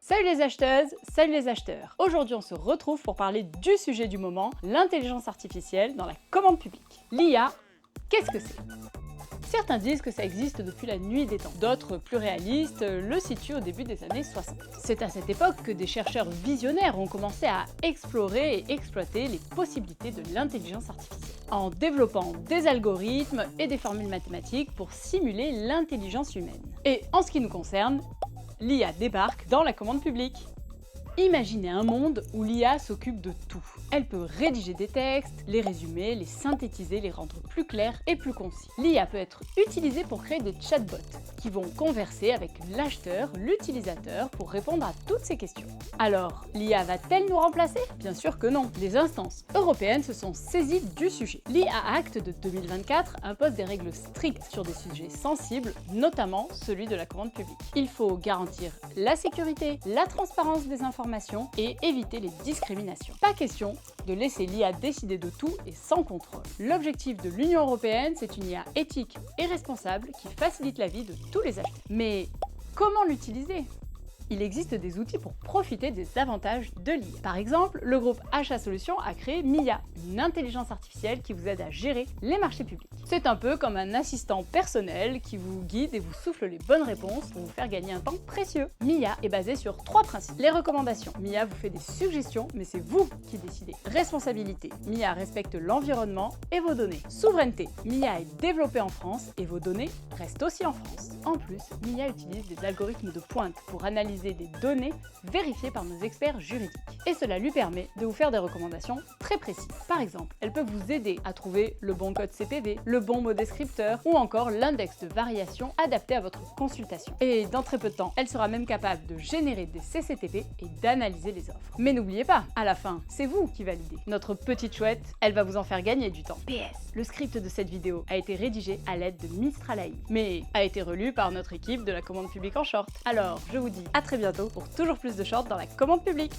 Salut les acheteuses, salut les acheteurs. Aujourd'hui on se retrouve pour parler du sujet du moment, l'intelligence artificielle dans la commande publique. L'IA, qu'est-ce que c'est? Certains disent que ça existe depuis la nuit des temps, d'autres, plus réalistes, le situent au début des années 60. C'est à cette époque que des chercheurs visionnaires ont commencé à explorer et exploiter les possibilités de l'intelligence artificielle, en développant des algorithmes et des formules mathématiques pour simuler l'intelligence humaine. Et en ce qui nous concerne, l'IA débarque dans la commande publique. Imaginez un monde où l'IA s'occupe de tout. Elle peut rédiger des textes, les résumer, les synthétiser, les rendre plus clairs et plus concis. L'IA peut être utilisée pour créer des chatbots qui vont converser avec l'acheteur, l'utilisateur pour répondre à toutes ces questions. Alors, l'IA va-t-elle nous remplacer? Bien sûr que non. Les instances européennes se sont saisies du sujet. L'IA Act de 2024 impose des règles strictes sur des sujets sensibles, notamment celui de la commande publique. Il faut garantir la sécurité, la transparence des informations et éviter les discriminations. Pas question de laisser l'IA décider de tout et sans contrôle. L'objectif de l'Union européenne, c'est une IA éthique et responsable qui facilite la vie de tous les acheteurs. Mais comment l'utiliser? Il existe des outils pour profiter des avantages de l'IA. Par exemple, le groupe Achat Solutions a créé Mia, une intelligence artificielle qui vous aide à gérer les marchés publics. C'est un peu comme un assistant personnel qui vous guide et vous souffle les bonnes réponses pour vous faire gagner un temps précieux. Mia est basée sur 3 principes. Les recommandations. Mia vous fait des suggestions, mais c'est vous qui décidez. Responsabilité. Mia respecte l'environnement et vos données. Souveraineté. Mia est développée en France et vos données restent aussi en France. En plus, Mia utilise des algorithmes de pointe pour analyser des données vérifiées par nos experts juridiques. Et cela lui permet de vous faire des recommandations très précises. Par exemple, elles peuvent vous aider à trouver le bon code CPV, le bon mot descripteur ou encore l'index de variation adapté à votre consultation. Et dans très peu de temps, elle sera même capable de générer des CCTP et d'analyser les offres. Mais n'oubliez pas, à la fin, c'est vous qui validez. Notre petite chouette, elle va vous en faire gagner du temps. PS, le script de cette vidéo a été rédigé à l'aide de Mistral AI, mais a été relu par notre équipe de la commande publique en short. Alors, je vous dis à très bientôt pour toujours plus de shorts dans la commande publique.